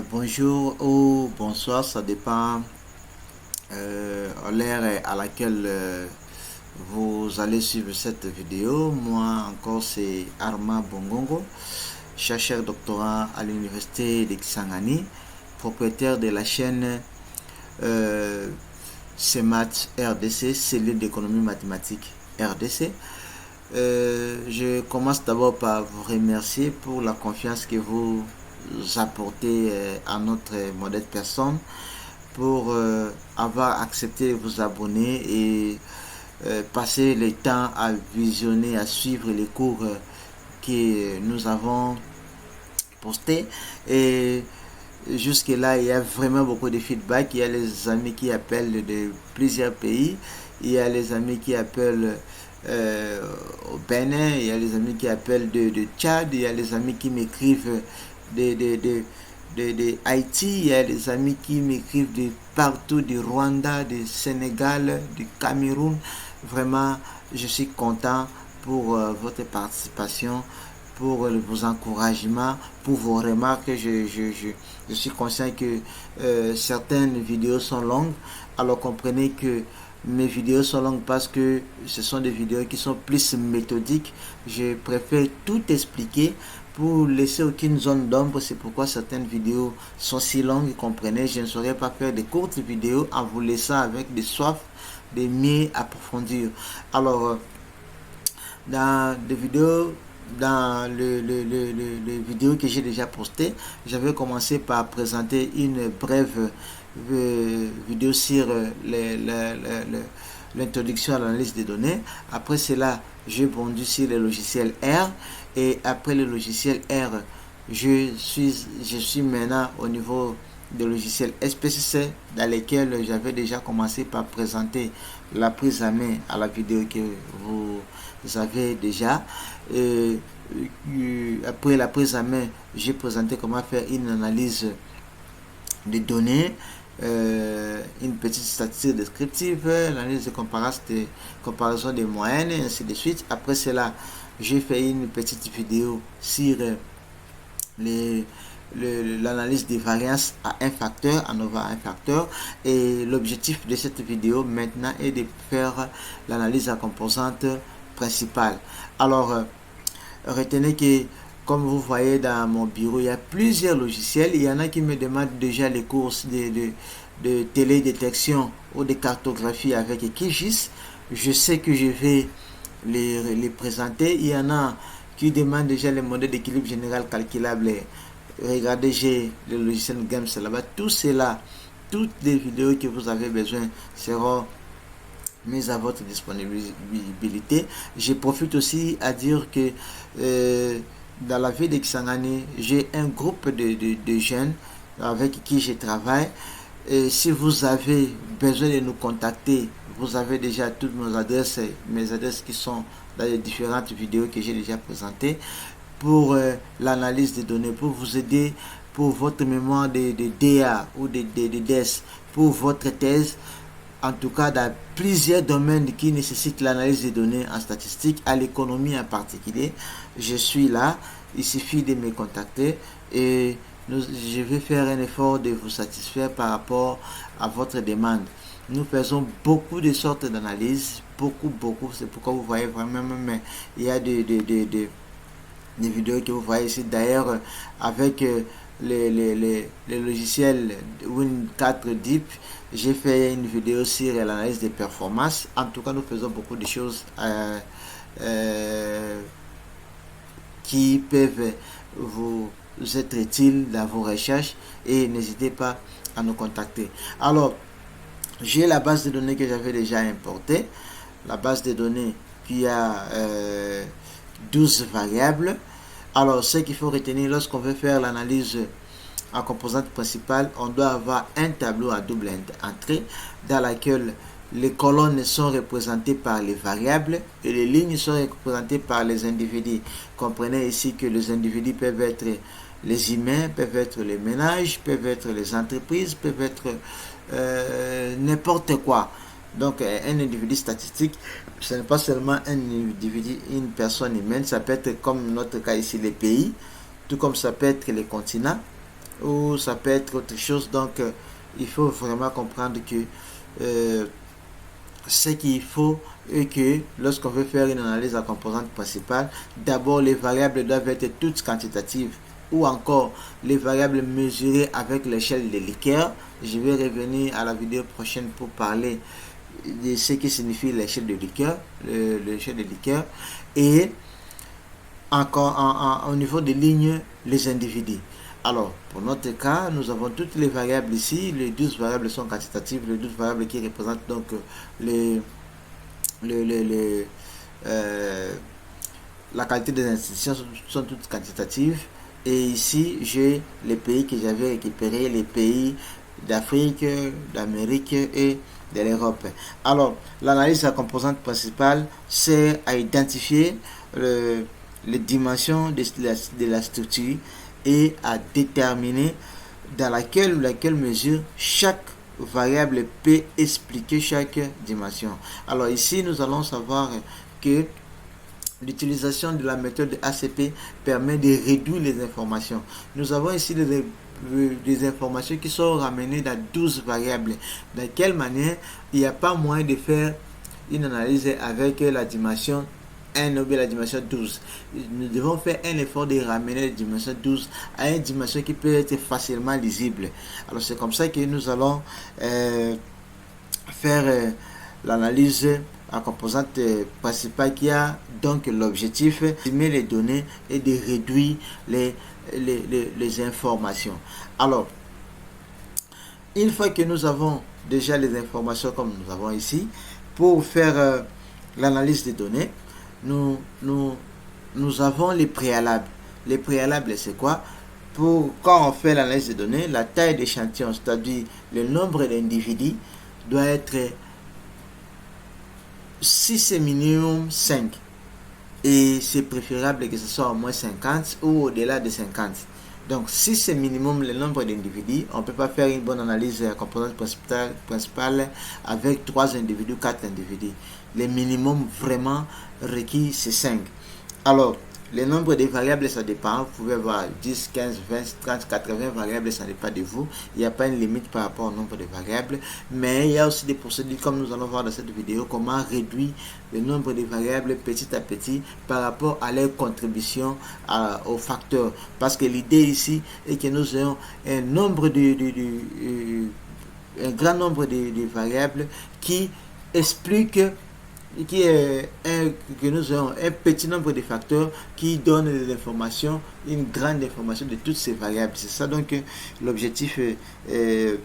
Bonjour ou bonsoir, ça dépend à l'heure à laquelle vous allez suivre cette vidéo. Moi encore c'est Arma Bongongo, chercheur doctorant à l'université de Kisangani, propriétaire de la chaîne CEMAT RDC, cellule d'économie mathématique RDC. Je commence d'abord par vous remercier pour la confiance que vous apportez à notre modeste personne, pour avoir accepté de vous abonner et passer le temps à visionner, à suivre les cours que nous avons postés. Et jusque là il y a vraiment beaucoup de feedback. Il y a les amis qui appellent de plusieurs pays, il y a les amis qui appellent au Bénin, il y a les amis qui appellent de Tchad, il y a les amis qui m'écrivent de Haïti, il y a des amis qui m'écrivent de partout, du Rwanda, du Sénégal, du Cameroun. Vraiment, je suis content pour votre participation, pour vos encouragements, pour vos remarques. Je suis conscient que certaines vidéos sont longues, alors comprenez que mes vidéos sont longues parce que ce sont des vidéos qui sont plus méthodiques. Je préfère tout expliquer pour laisser aucune zone d'ombre. C'est pourquoi certaines vidéos sont si longues, comprenez. Je ne saurais pas faire de courtes vidéos en vous laissant avec des soifs de mieux approfondir. Alors dans des vidéos, dans le vidéo que j'ai déjà posté, j'avais commencé par présenter une brève vidéo sur l'introduction à l'analyse des données. Après cela, j'ai bondu sur le logiciel R, et après le logiciel R, je suis maintenant au niveau de logiciel SPCC, dans lesquels j'avais déjà commencé par présenter la prise à main à la vidéo que vous avez déjà. Après la prise à main, j'ai présenté comment faire une analyse de données, une petite statistique descriptive, l'analyse de comparaison des moyennes, et ainsi de suite. Après cela, j'ai fait une petite vidéo sur l'analyse des variances à un facteur, en over un facteur. Et l'objectif de cette vidéo maintenant est de faire l'analyse à composante principale. Alors, retenez que comme vous voyez dans mon bureau, il y a plusieurs logiciels. Il y en a qui me demandent déjà les courses de télédétection ou de cartographie avec QGIS. Je sais que je vais les présenter. Il y en a qui demandent déjà les modèles d'équilibre général calculable. Regardez, j'ai le logiciel GAMS là-bas. Tout cela, toutes les vidéos que vous avez besoin seront mises à votre disponibilité. Je profite aussi à dire que dans la ville de Kisangani, j'ai un groupe de jeunes avec qui je travaille. Et si vous avez besoin de nous contacter, vous avez déjà toutes mes adresses qui sont dans les différentes vidéos que j'ai déjà présentées pour l'analyse des données, pour vous aider pour votre mémoire de DA ou de DES, pour votre thèse. En tout cas, dans plusieurs domaines qui nécessitent l'analyse des données en statistique, à l'économie en particulier, je suis là. Il suffit de me contacter et je vais faire un effort de vous satisfaire par rapport à votre demande. Nous faisons beaucoup de sortes d'analyses, beaucoup. C'est pourquoi vous voyez vraiment, mais il y a des vidéos que vous voyez ici. D'ailleurs, avec les logiciels Win4 Deep, j'ai fait une vidéo sur l'analyse des performances. En tout cas, nous faisons beaucoup de choses qui peuvent vous être utiles dans vos recherches, et n'hésitez pas à nous contacter. Alors, j'ai la base de données que j'avais déjà importée, la base de données qui a 12 variables. Alors, ce qu'il faut retenir lorsqu'on veut faire l'analyse en composante principale, on doit avoir un tableau à double entrée dans laquelle les colonnes sont représentées par les variables et les lignes sont représentées par les individus. Comprenez ici que les individus peuvent être les humains, peuvent être les ménages, peuvent être les entreprises, peuvent être n'importe quoi. Donc un individu statistique, ce n'est pas seulement un individu, une personne humaine, ça peut être comme notre cas ici les pays, tout comme ça peut être les continents, ou ça peut être autre chose. Donc il faut vraiment comprendre que ce qu'il faut est que lorsqu'on veut faire une analyse à composante principale, d'abord les variables doivent être toutes quantitatives, ou encore les variables mesurées avec l'échelle de Likert. Je vais revenir à la vidéo prochaine pour parler de ce qui signifie l'échelle de Likert, l'échelle de Likert, et encore au niveau des lignes, les individus. Alors, pour notre cas, nous avons toutes les variables ici. Les 12 variables sont quantitatives, les 12 variables qui représentent donc la qualité des institutions sont toutes quantitatives. Et ici, j'ai les pays que j'avais récupérés, les pays d'Afrique, d'Amérique et de l'Europe. Alors, l'analyse de la composante principale, c'est à identifier les dimensions de la structure et à déterminer dans laquelle ou laquelle mesure chaque variable peut expliquer chaque dimension. Alors ici, nous allons savoir que l'utilisation de la méthode ACP permet de réduire les informations. Nous avons ici des informations qui sont ramenées dans 12 variables. De quelle manière il n'y a pas moyen de faire une analyse avec la dimension 1 ou bien la dimension 12. Nous devons faire un effort de ramener la dimension 12 à une dimension qui peut être facilement lisible. Alors c'est comme ça que nous allons faire l'analyse à composante principale qui a donc l'objectif d'estimer les données et de réduire les informations. Alors, une fois que nous avons déjà les informations comme nous avons ici, pour faire l'analyse des données, nous avons les préalables. Les préalables, c'est quoi? Quand on fait l'analyse des données, la taille d'échantillon, c'est-à-dire le nombre d'individus, doit être, si c'est minimum 5, et c'est préférable que ce soit au moins 50 ou au-delà de 50. Donc, si c'est minimum le nombre d'individus, on ne peut pas faire une bonne analyse de la composante principale avec 3 individus, 4 individus. Le minimum vraiment requis, c'est 5. Alors, le nombre de variables, ça dépend. Vous pouvez avoir 10, 15, 20, 30, 80 variables, ça dépend de vous. Il n'y a pas une limite par rapport au nombre de variables. Mais il y a aussi des procédures, comme nous allons voir dans cette vidéo, comment réduire le nombre de variables petit à petit par rapport à leur contribution aux facteurs. Parce que l'idée ici est que nous ayons un grand nombre de variables qui expliquent que nous avons un petit nombre de facteurs qui donnent des informations, une grande information de toutes ces variables. C'est ça donc l'objectif que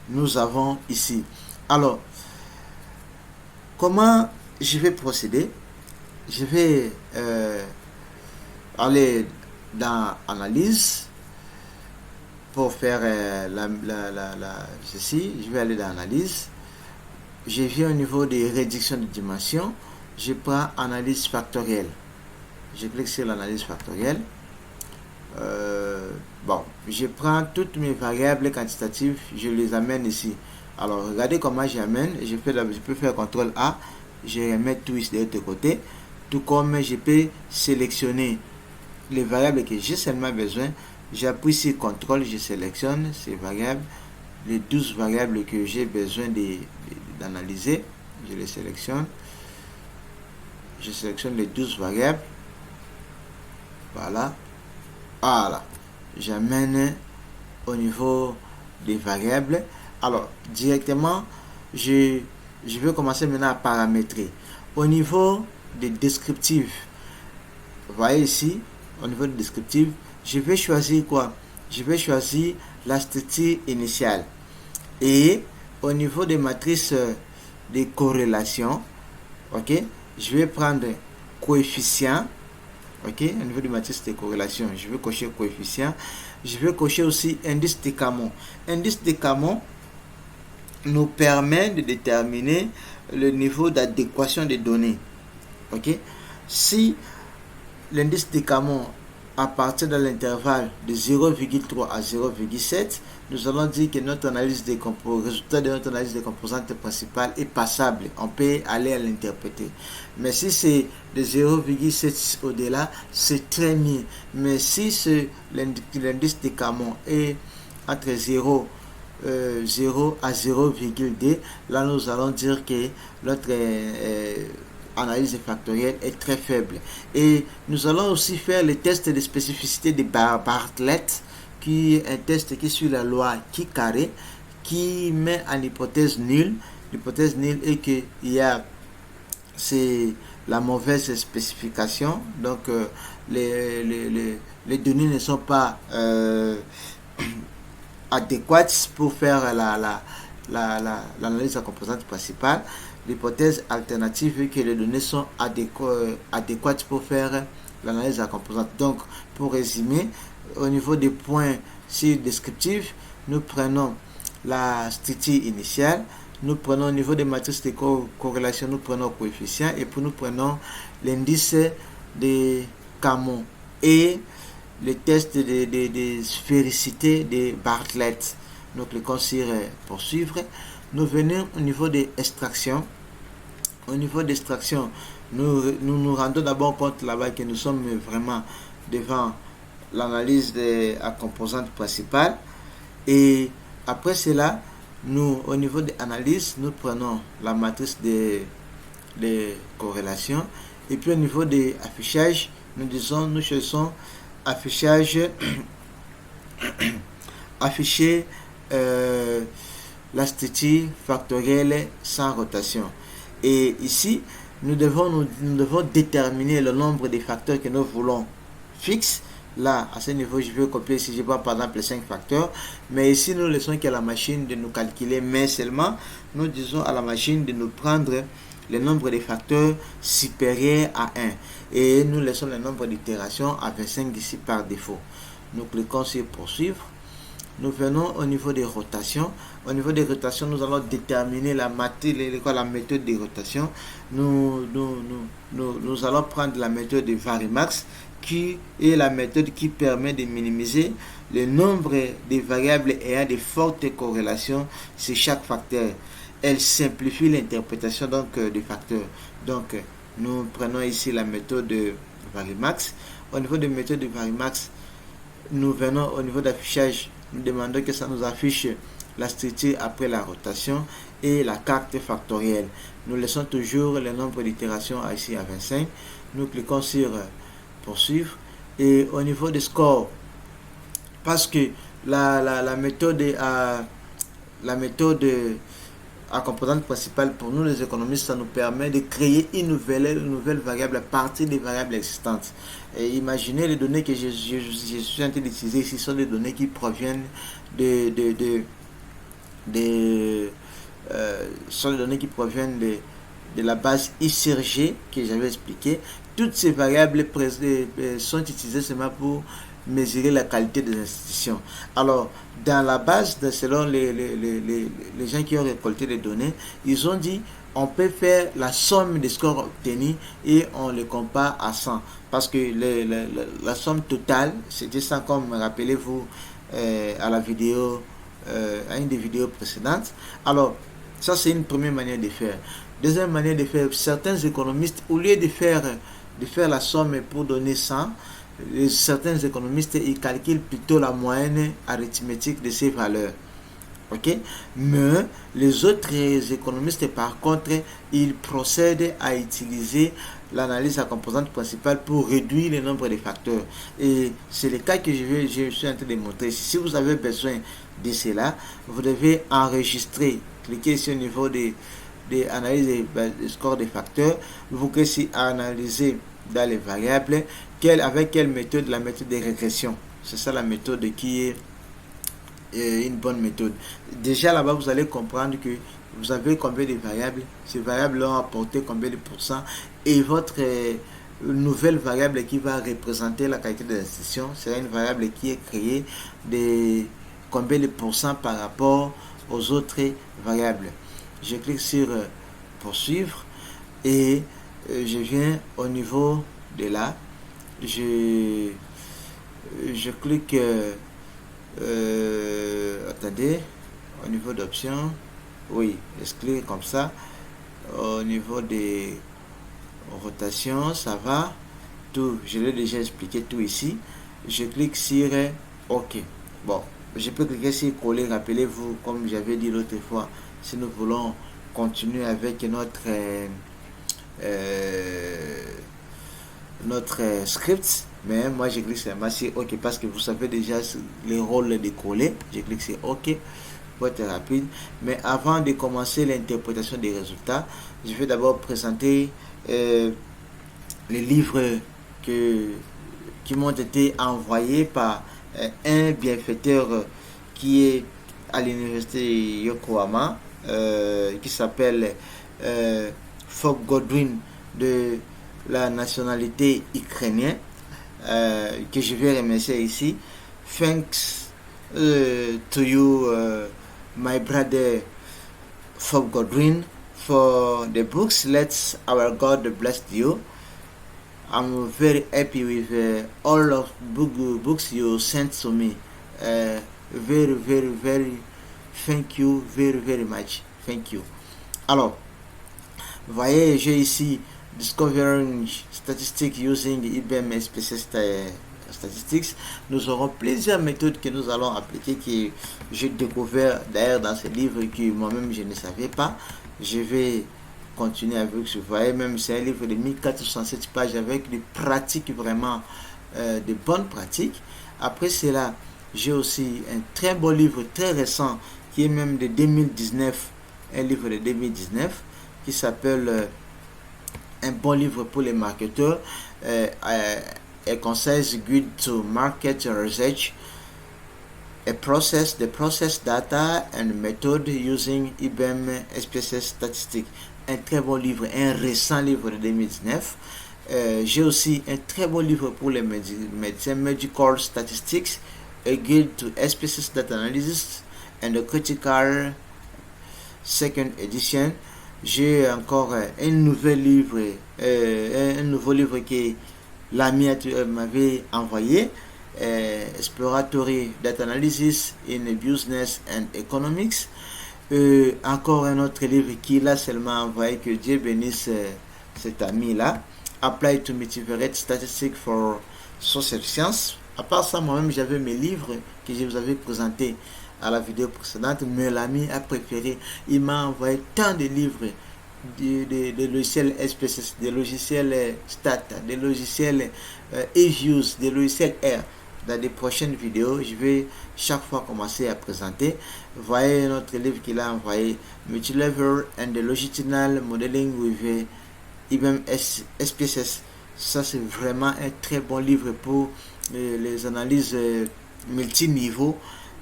nous avons ici. Alors, comment je vais procéder? Je vais aller dans Analyse pour faire ceci. Je vais aller dans Analyse. Je viens au niveau des réductions de dimensions, je prends analyse factorielle. Je clique sur l'analyse factorielle. Je prends toutes mes variables quantitatives, je les amène ici. Alors, regardez comment j'amène. Je peux faire CTRL A, je remets tout ici de l'autre côté. Tout comme je peux sélectionner les variables que j'ai seulement besoin. J'appuie sur CTRL, je sélectionne ces variables, les 12 variables que j'ai besoin d'analyser, je les sélectionne. Je sélectionne les 12 variables. Voilà. J'amène au niveau des variables. Alors, directement, je vais commencer maintenant à paramétrer. Au niveau des descriptifs, vous voyez ici, au niveau des descriptifs, je vais choisir quoi? Je vais choisir la structure initiale. Et au niveau des matrices de corrélation, ok, je vais prendre coefficient, ok, au niveau des matrices de corrélation, je vais cocher coefficient. Je vais cocher aussi indice de Camon. Indice de Camon, nous permet de déterminer le niveau d'adéquation des données. Ok? Si l'indice de Camon appartient dans l'intervalle de 0,3 à 0,7, nous allons dire que notre analyse des résultat de notre analyse des composantes principales est passable. On peut aller à l'interpréter. Mais si c'est de 0,7 au-delà, c'est très mieux. Mais si l'indice de Camon est entre 0 à 0,2, là nous allons dire que notre analyse factorielle est très faible. Et nous allons aussi faire le test de spécificité de Bartlett, qui est un test qui suit la loi qui carré, qui met en hypothèse nulle. L'hypothèse nulle est qu'il y a la mauvaise spécification, donc les données ne sont pas adéquates pour faire l'analyse de la composante principale. L'hypothèse alternative est que les données sont adéquates pour faire l'analyse de la composante. Donc, pour résumer, au niveau des points descriptifs, nous prenons la structure initiale, nous prenons au niveau des matrices de corrélation, nous prenons le coefficient, et puis nous prenons l'indice de Camon et le test de sphérécité de Bartlett. Nous cliquons sur poursuivre. Nous venons au niveau des extractions. Au niveau d'extraction, nous rendons d'abord compte là-bas que nous sommes vraiment devant l'analyse de la composante principale. Et après cela, au niveau de l'analyse, nous prenons la matrice de corrélation. Et puis au niveau de l'affichage, nous cherchons affichage, afficher la structure factorielle sans rotation. Et ici, nous devons déterminer le nombre de facteurs que nous voulons fixe. Là, à ce niveau, je vais copier si je vois par exemple les 5 facteurs. Mais ici, nous laissons qu'à la machine de nous calculer. Mais seulement, nous disons à la machine de nous prendre le nombre de facteurs supérieur à 1. Et nous laissons le nombre d'itérations à 25 ici par défaut. Nous cliquons sur poursuivre. Nous venons au niveau des rotations. Au niveau des rotations, nous allons déterminer la méthode de rotation. Nous allons prendre la méthode de Varimax, qui est la méthode qui permet de minimiser le nombre de variables ayant de fortes corrélations sur chaque facteur. Elle simplifie l'interprétation des facteurs. Donc, nous prenons ici la méthode de Varimax. Au niveau de la méthode de Varimax, nous venons au niveau d'affichage. Nous demandons que ça nous affiche la structure après la rotation et la carte factorielle. Nous laissons toujours le nombre d'itérations ici à 25. Nous cliquons sur poursuivre. Et au niveau des scores, parce que la méthode à composante principale pour nous les économistes, ça nous permet de créer une nouvelle variable à partir des variables existantes. Et imaginez les données que je suis en train d'utiliser ici sont des données qui proviennent sont des données qui proviennent de la base ICRG que j'avais expliqué. Toutes ces variables sont utilisées seulement pour mesurer la qualité des institutions. Alors, dans la base, selon les gens qui ont récolté les données, ils ont dit on peut faire la somme des scores obtenus et on les compare à 100. Parce que la somme totale, c'était 100 comme rappelez-vous à la vidéo, à une des vidéos précédentes. Alors, ça c'est une première manière de faire. Deuxième manière de faire, certains économistes, au lieu de faire la somme pour donner 100, certains économistes ils calculent plutôt la moyenne arithmétique de ces valeurs. Ok, mais les autres économistes par contre ils procèdent à utiliser l'analyse à composante principale pour réduire le nombre de facteurs, et c'est le cas que je suis en train de montrer. Si vous avez besoin de cela, vous devez enregistrer, cliquez sur le niveau de analyse des scores des facteurs, vous cliquez sur analyser dans les variables, avec quelle méthode? La méthode de régression. C'est ça la méthode qui est une bonne méthode. Déjà là-bas, vous allez comprendre que vous avez combien de variables, ces variables ont apporté combien de pourcents, et votre nouvelle variable qui va représenter la qualité de l'institution sera une variable qui est créée de combien de pourcents par rapport aux autres variables. Je clique sur poursuivre et je viens au niveau de là. Je clique, attendez, au niveau d'options, oui, je clique comme ça. Au niveau des rotations, ça va. Tout, je l'ai déjà expliqué tout ici. Je clique sur OK. Bon, je peux cliquer sur coller. Rappelez-vous, comme j'avais dit l'autre fois, si nous voulons continuer avec notre script, mais moi je clique seulement sur OK parce que vous savez déjà les rôles de coller. Je clique sur OK pour être rapide. Mais avant de commencer l'interprétation des résultats, je vais d'abord présenter les livres qui m'ont été envoyés par un bienfaiteur qui est à l'université Yokohama, qui s'appelle Fob Godwin, de la nationalité ukrainienne, que je vais remercier ici. Thanks to you, my brother Fob Godwin, for the books. Let our God bless you. I'm very happy with all of books you sent to me. Very thank you very much. Thank you. Alors, vous voyez, j'ai ici Discovering Statistics using IBM SPSS Statistics. Nous aurons plusieurs méthodes que nous allons appliquer, que j'ai découvert d'ailleurs dans ce livre que moi-même je ne savais pas. Je vais continuer avec ce. Vous voyez, même c'est un livre de 1407 pages avec des pratiques vraiment, de bonnes pratiques. Après cela, j'ai aussi un très beau livre très récent qui est même de 2019, un livre de 2019 qui s'appelle un bon livre pour les marketeurs, A Concise Guide to Market Research, the process data and method using IBM SPSS Statistics. Un très bon livre, un récent livre de 2019. J'ai aussi un très bon livre pour les médecins, Medical Statistics, A Guide to SPSS Data Analysis and the Critical Second Edition. J'ai encore un nouveau livre que l'ami m'avait envoyé, Exploratory Data Analysis in Business and Economics. Encore un autre livre qu'il a seulement envoyé, que Dieu bénisse cet ami-là, Apply to Multivariate Statistics for Social Science. À part ça, moi-même, j'avais mes livres que je vous avais présentés à la vidéo précédente, mais l'ami a préféré, il m'a envoyé tant de livres, des logiciels SPSS, des logiciels STAT, des logiciels eViews, des logiciels R. Dans les prochaines vidéos, je vais chaque fois commencer à présenter. Voyez notre livre qu'il a envoyé, Multilevel and the Longitudinal Modeling with IBM SPSS. Ça, c'est vraiment un très bon livre pour les analyses multiniveaux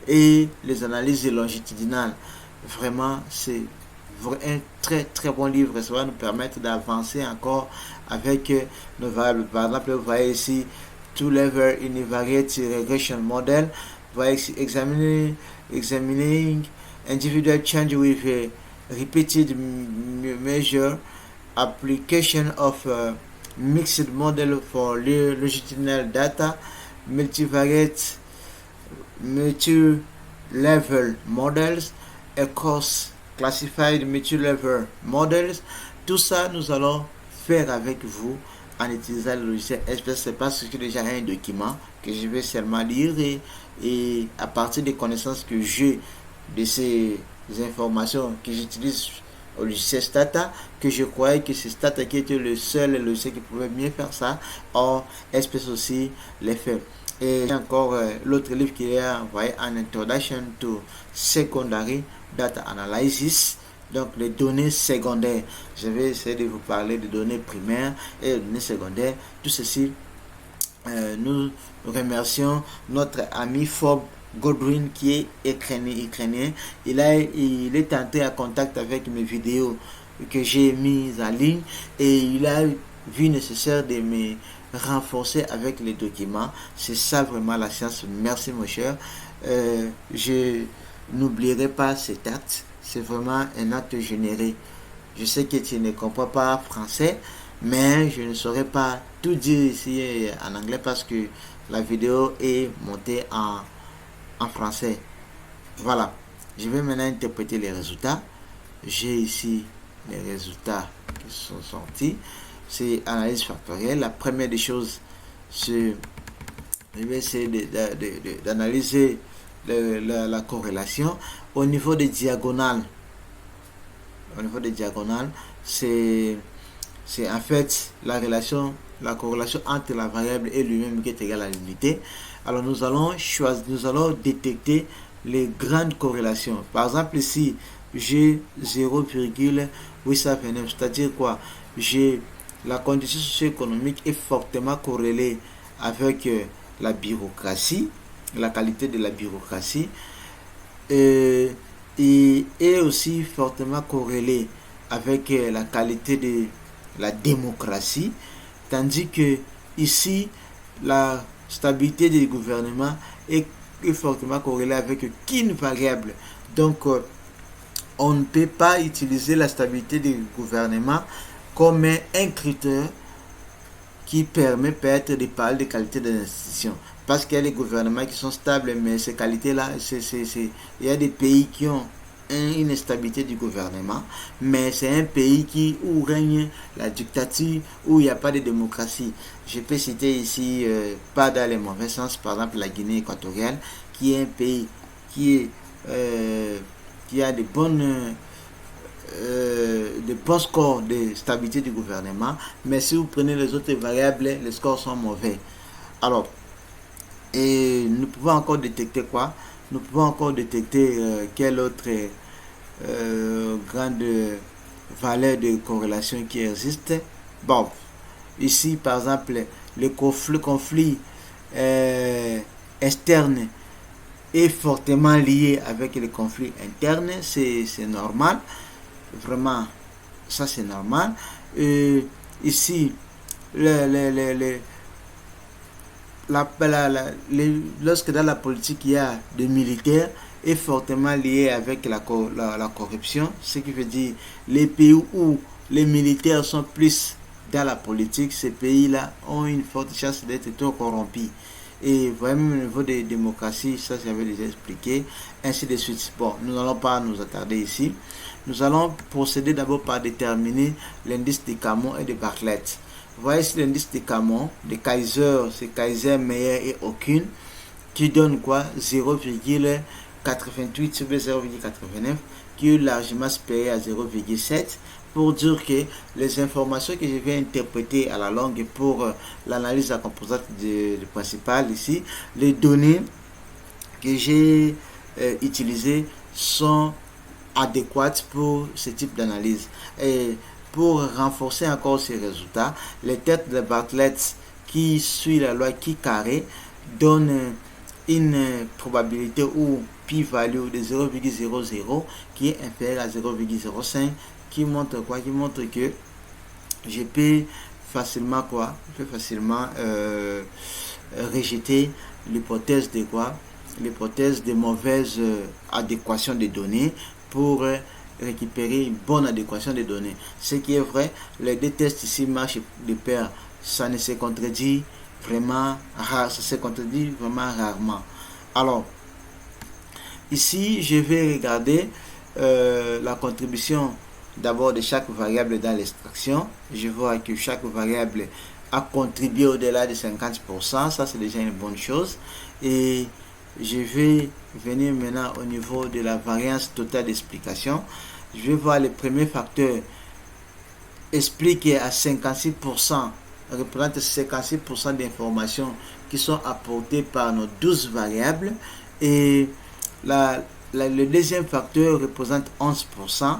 et les analyses longitudinales. Vraiment, c'est un très bon livre. Ça va nous permettre d'avancer encore avec nos variables. Par exemple, vous voyez ici Two-Level Univariate Regression Model. Vous voyez ici examining individual change with a repeated measure, application of mixed model for longitudinal data, multivariate multi-level models, across classified multi-level models. Tout ça, nous allons faire avec vous en utilisant le logiciel SPSS. C'est parce que j'ai déjà un document que je vais seulement lire et à partir des connaissances que j'ai de ces informations que j'utilise au logiciel Stata, que je croyais que c'est Stata qui était le seul logiciel qui pouvait bien faire ça. Or, SPSS aussi les fait. Et encore l'autre livre qu'il a envoyé, An Introduction to Secondary Data Analysis, donc les données secondaires. Je vais essayer de vous parler des données primaires et des données secondaires. Tout ceci, nous remercions notre ami Fob Godwin qui est ukrainien. Il est entré en contact avec mes vidéos que j'ai mises en ligne et il a vu nécessaire de me renforcer avec les documents. C'est ça vraiment la science. Merci mon cher. Je n'oublierai pas cet acte. C'est vraiment un acte généré. Je sais que tu ne comprends pas français, mais je ne saurais pas tout dire ici en anglais parce que la vidéo est montée en français. Voilà. Je vais maintenant interpréter les résultats. J'ai ici les résultats qui sont sortis. C'est analyse factorielle. La première des choses, c'est je vais essayer d'analyser la corrélation au niveau des diagonales. Au niveau des diagonales, c'est en fait la corrélation entre la variable et lui-même qui est égale à l'unité. Alors nous allons détecter les grandes corrélations. Par exemple ici, j'ai 0,829, c'est-à-dire quoi? J'ai la condition socio-économique est fortement corrélée avec la bureaucratie, la qualité de la bureaucratie, et est aussi fortement corrélée avec la qualité de la démocratie, tandis que ici, la stabilité du gouvernement est fortement corrélée avec qu'une variable. Donc, on ne peut pas utiliser la stabilité du gouvernement comme un critère qui permet peut-être de parler de qualité des institutions. Parce qu'il y a des gouvernements qui sont stables, mais ces qualités-là, il y a des pays qui ont une instabilité du gouvernement, mais c'est un pays où règne la dictature, où il n'y a pas de démocratie. Je peux citer ici, pas dans les mauvais sens, par exemple la Guinée équatoriale, qui est un pays qui a de bons scores de stabilité du gouvernement, mais si vous prenez les autres variables, les scores sont mauvais. Alors, et nous pouvons encore détecter quoi? Nous pouvons encore détecter quelle autre grande valeur de corrélation qui existe. Bon, ici par exemple, le conflit externe est fortement lié avec les conflits internes, c'est normal. Vraiment, ça c'est normal. Ici, lorsque dans la politique il y a des militaires, est fortement lié avec la corruption, ce qui veut dire les pays où les militaires sont plus dans la politique, ces pays-là ont une forte chance d'être trop corrompus. Et vraiment au niveau des démocraties, ça j'avais déjà expliqué, ainsi de suite. Bon, nous n'allons pas nous attarder ici. Nous allons procéder d'abord par déterminer l'indice de Camon et de Bartlett. Vous voyez ici l'indice de Camon, de Kaiser, c'est Kaiser, Meyer et aucune, qui donne quoi? 0,88 sur 0,89, qui est largement supérieur à 0,7, pour dire que les informations que je vais interpréter à la longue pour l'analyse de la composante principale ici, les données que j'ai utilisées sont adéquates pour ce type d'analyse. Et pour renforcer encore ces résultats, les têtes de Bartlett qui suit la loi qui carré donne une probabilité ou p-value de 0,00 qui est inférieure à 0,05, qui montre quoi? Qui montre que je peux facilement rejeter l'hypothèse de quoi? L'hypothèse de mauvaise adéquation des données pour récupérer une bonne adéquation des données. Ce qui est vrai, les deux tests ici marchent de pair, ça ne se contredit vraiment rarement. Alors, ici, je vais regarder la contribution d'abord de chaque variable dans l'extraction. Je vois que chaque variable a contribué au-delà de 50%. Ça, c'est déjà une bonne chose. Et je vais venir maintenant au niveau de la variance totale d'explication. Je vais voir le premier facteur expliqué à 56%, représente 56% d'informations qui sont apportées par nos 12 variables. Et le deuxième facteur représente 11%,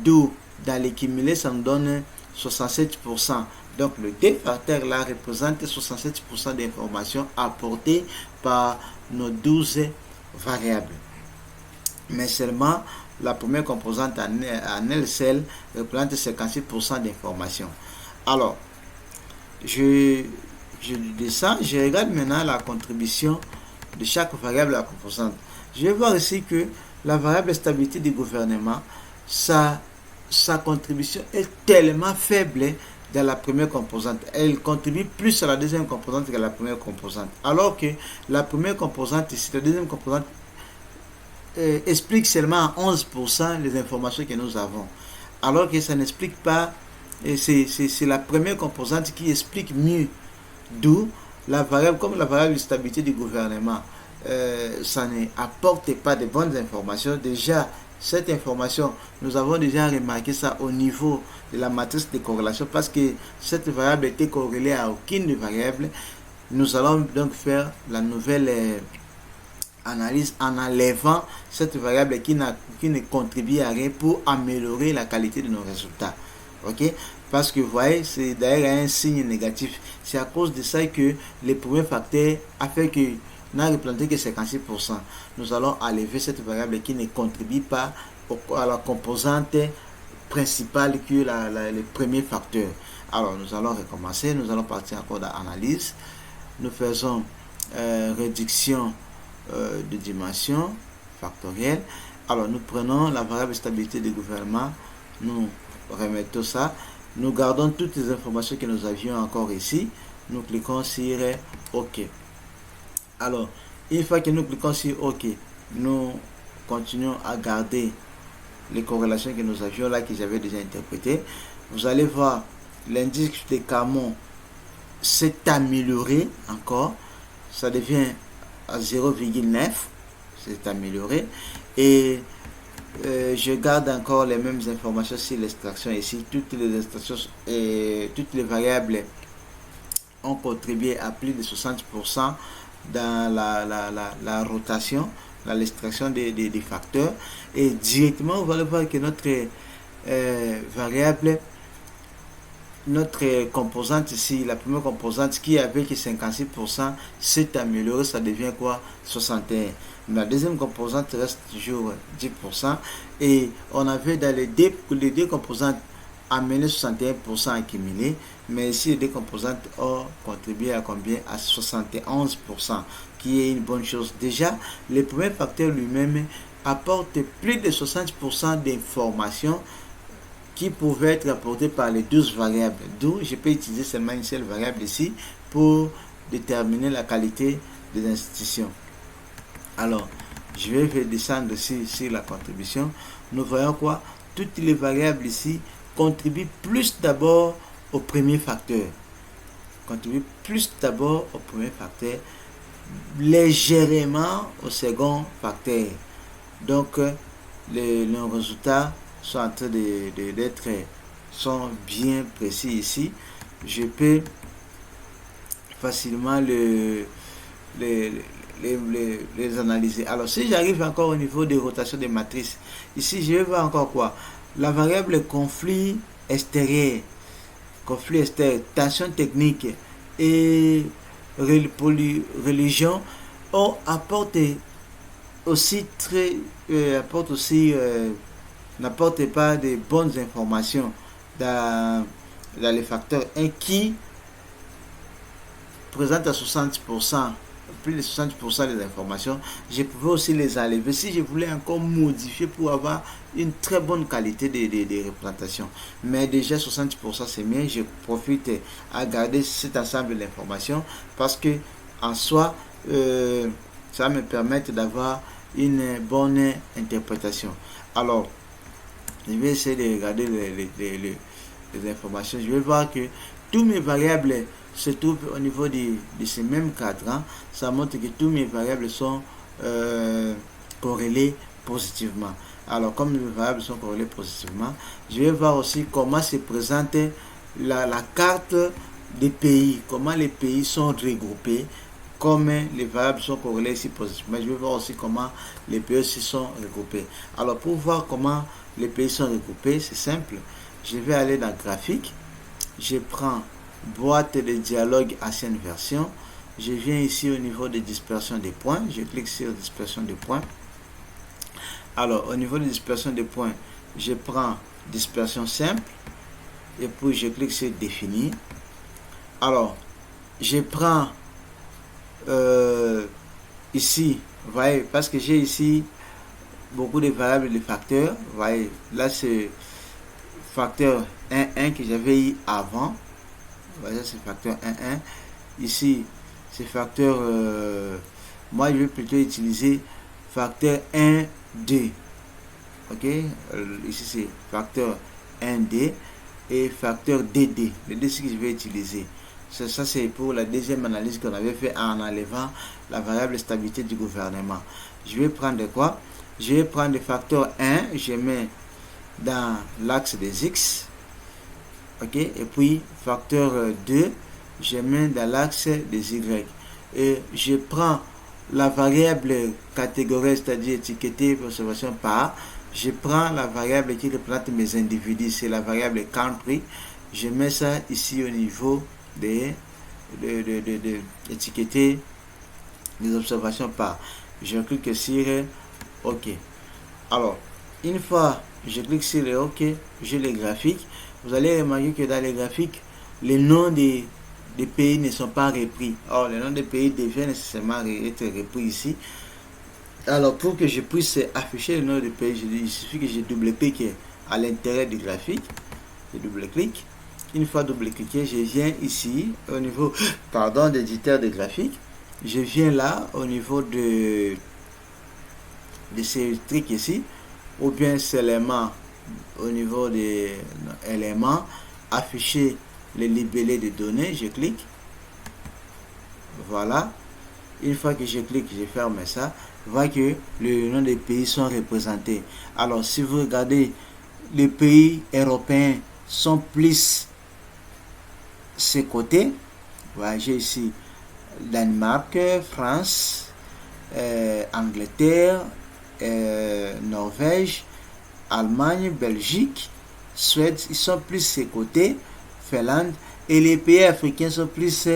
d'où dans les cumulés ça nous donne 67%. Donc le deux facteurs là représente 67% d'informations apportées par nos 12 variables. Mais seulement la première composante en elle seule représente 56% d'informations. Alors, je descends, je regarde maintenant la contribution de chaque variable à la composante. Je vais voir ici que la variable stabilité du gouvernement, sa contribution est tellement faible dans la première composante. Elle contribue plus à la deuxième composante que la première composante. Alors que la première composante, ici, la deuxième composante, explique seulement à 11% les informations que nous avons. Alors que ça n'explique pas, c'est la première composante qui explique mieux. D'où la variable, comme la variable de stabilité du gouvernement, ça n'apporte pas de bonnes informations. Déjà, cette information, nous avons déjà remarqué ça au niveau de la matrice de corrélation parce que cette variable était corrélée à aucune variable. Nous allons donc faire la nouvelle analyse en enlevant cette variable qui ne contribue à rien pour améliorer la qualité de nos résultats. Ok? Parce que vous voyez, c'est d'ailleurs un signe négatif. C'est à cause de ça que le premier facteur a fait que n'a représenté que 56%. Nous allons enlever cette variable qui ne contribue pas à la composante principale que le premier facteur. Alors, nous allons recommencer. Nous allons partir encore dans l'analyse. Nous faisons réduction de dimension factorielle. Alors, nous prenons la variable stabilité du gouvernement. Nous remettons ça. Nous gardons toutes les informations que nous avions encore ici. Nous cliquons sur OK. Alors, une fois que nous cliquons sur OK, nous continuons à garder les corrélations que nous avions là, que j'avais déjà interprétées. Vous allez voir, l'indice de Camon s'est amélioré encore. Ça devient à 0,9. C'est amélioré. Et je garde encore les mêmes informations sur l'extraction ici. Toutes les extractions et toutes les variables ont contribué à plus de 60% dans la rotation, dans l'extraction des facteurs. Et directement, vous allez voir que notre variable, notre composante ici, la première composante qui avait que 56%, s'est améliorée, ça devient quoi? 61%. La deuxième composante reste toujours 10%. Et on avait dans les deux composantes amené 61% accumulé, mais ici les deux composantes ont contribué à combien? À 71%, qui est une bonne chose. Déjà, le premier facteur lui-même apporte plus de 60% d'informations qui pouvaient être apportées par les 12 variables. D'où je peux utiliser seulement une seule variable ici pour déterminer la qualité des institutions. Alors, je vais descendre sur la contribution. Nous voyons quoi? Toutes les variables ici contribuent plus d'abord au premier facteur. Contribuent plus d'abord au premier facteur, légèrement au second facteur. Donc, les résultats sont en train sont bien précis ici. Je peux facilement les analyser. Alors, si j'arrive encore au niveau de rotation des matrices, ici, je vais voir encore quoi? La variable conflit extérieur, tension technique et religion apporte aussi n'apporte pas de bonnes informations dans les facteurs 1 qui présente à 60%, plus de 60% des informations. Je pouvais aussi les enlever si je voulais encore modifier pour avoir une très bonne qualité de représentation. Mais déjà 60% c'est bien. Je profite à garder cet ensemble d'informations parce que en soi, ça me permet d'avoir une bonne interprétation. Alors, je vais essayer de regarder les informations. Je vais voir que tous mes variables se trouvent au niveau de ce même cadran. Ça montre que tous mes variables sont corrélées positivement. Alors, comme mes variables sont corrélées positivement, je vais voir aussi comment se présente la carte des pays, comment les pays sont regroupés, comme les variables sont corrélées ici positivement. Je vais voir aussi comment les pays aussi sont regroupés. Alors, pour voir comment les pays sont regroupés, c'est simple. Je vais aller dans graphique. Je prends boîte de dialogue ancienne version. Je viens ici au niveau de dispersion des points. Je clique sur dispersion des points. Alors, au niveau de dispersion des points, je prends dispersion simple. Et puis, je clique sur définir. Alors, je prends ici, vous voyez, parce que j'ai ici beaucoup de variables et de facteurs. Vous voyez, là c'est facteur 1 que j'avais eu avant. Voilà, c'est facteur 1. Ici, c'est facteur... moi, je vais plutôt utiliser facteur 1D. Ok, ici c'est facteur 1D et facteur DD. Les deux que je vais utiliser. Ça c'est pour la deuxième analyse qu'on avait fait en enlevant la variable stabilité du gouvernement. Je vais prendre quoi? Je vais prendre le facteur 1, je mets dans l'axe des X. Ok, et puis facteur 2, je mets dans l'axe des Y. Et je prends la variable catégorie, c'est-à-dire étiquetée observation par. Je prends la variable qui représente mes individus, c'est la variable country. Je mets ça ici au niveau des étiqueter les observations par. Je clique sur OK. Alors, une fois je clique sur le OK, j'ai les graphiques. Vous allez remarquer que dans les graphiques, les noms des pays ne sont pas repris. Or, les noms des pays deviennent nécessairement être repris ici. Alors, pour que je puisse afficher le nom des pays, il suffit que je double-clique à l'intérieur du graphique. Je double-clique. Une fois double-cliqué, je viens ici au niveau d'éditeur de graphique. Je viens là au niveau de ces trucs ici, ou bien seulement au niveau des éléments, afficher les libellés de données. Je clique. Voilà. Une fois que je clique, je ferme ça. Voit que le nom des pays sont représentés. Alors, si vous regardez, les pays européens sont plus ces côtés. Voilà, j'ai ici Danemark, France, Angleterre, Norvège, Allemagne, Belgique, Suède, ils sont plus ces côtés, Finlande, et les pays africains sont plus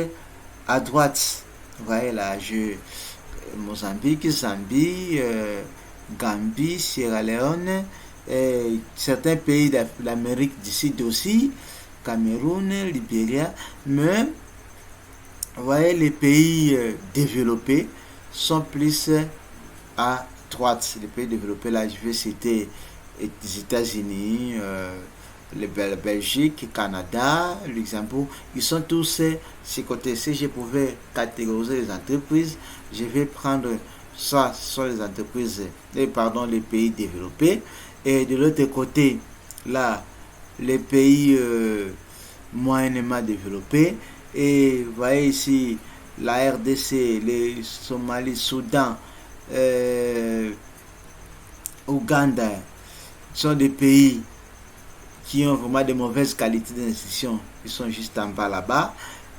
à droite. Vous voyez là, Mozambique, Zambie, Gambie, Sierra Leone, certains pays d'Amérique du Sud aussi, Cameroun, Libéria, mais vous voyez les pays développés sont plus à droite. Les pays développés là, je vais citer les États-Unis, la Belgique, Canada, Luxembourg, ils sont tous ces côtés. Si je pouvais catégoriser les entreprises, je vais prendre ça, ce sont les entreprises, les pays développés, et de l'autre côté, là, les pays moyennement développés, et vous voyez ici la RDC, les Somalie, Soudan, Ouganda, sont des pays qui ont vraiment de mauvaises qualités d'institution, ils sont juste en bas là-bas,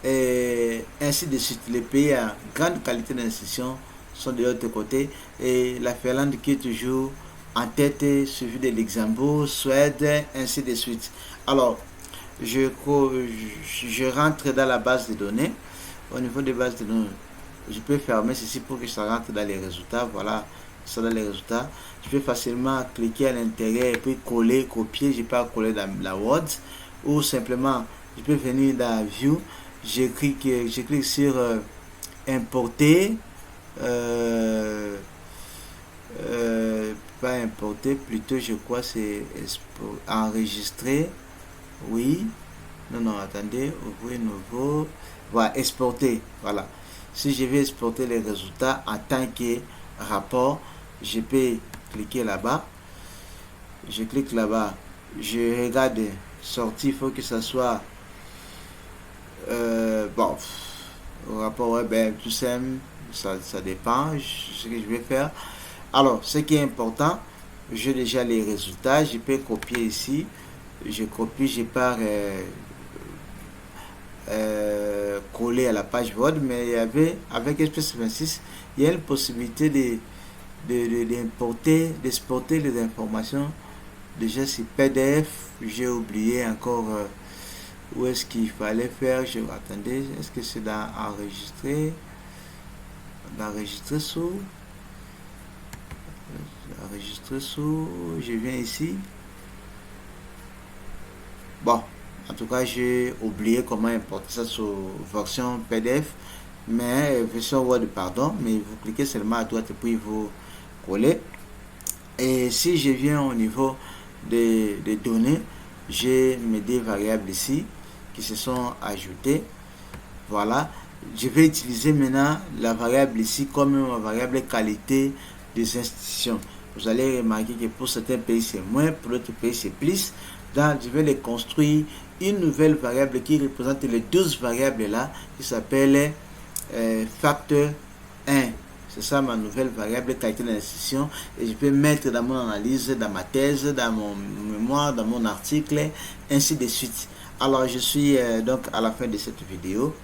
et ainsi de suite. Les pays à grande qualité d'institution sont de l'autre côté, et la Finlande qui est toujours en tête, suivi de Luxembourg, Suède, ainsi de suite. Alors, je rentre dans la base de données. Au niveau des bases de données, je peux fermer ceci pour que ça rentre dans les résultats. Voilà, ça dans les résultats. Je peux facilement cliquer à l'intérieur et puis coller, copier. Je peux coller dans la Word, ou simplement je peux venir dans View. Je clique sur importer. Pas importer, plutôt je crois c'est enregistrer. Oui, non, attendez, ouvrir nouveau. Voilà, exporter. Voilà, si je vais exporter les résultats en tant que rapport, je peux cliquer là-bas. Je clique là-bas, je regarde sortie. Il faut que ça soit bon, rapport web, tout simple. Ça dépend ce que je vais faire. Alors, ce qui est important, j'ai déjà les résultats. Je peux copier ici. Je copie, je pars coller à la page Word, mais avec Express 26, il y a une possibilité d'exporter les informations. Déjà, c'est PDF. J'ai oublié encore où est-ce qu'il fallait faire. Attendez, est-ce que c'est dans enregistrer? D'enregistrer sous. Je viens ici. Bon, en tout cas, j'ai oublié comment importer ça sur version PDF, mais version Word, pardon. Mais vous cliquez seulement à droite et puis vous collez. Et si je viens au niveau des données, j'ai mes deux variables ici qui se sont ajoutées. Voilà, je vais utiliser maintenant la variable ici comme ma variable qualité des institutions. Vous allez remarquer que pour certains pays c'est moins, pour d'autres pays c'est plus. Donc je vais les construire une nouvelle variable qui représente les 12 variables là, qui s'appelle facteur 1. C'est ça ma nouvelle variable qualité d'institution, et je peux mettre dans mon analyse, dans ma thèse, dans mon mémoire, dans mon article, ainsi de suite. Alors je suis donc à la fin de cette vidéo.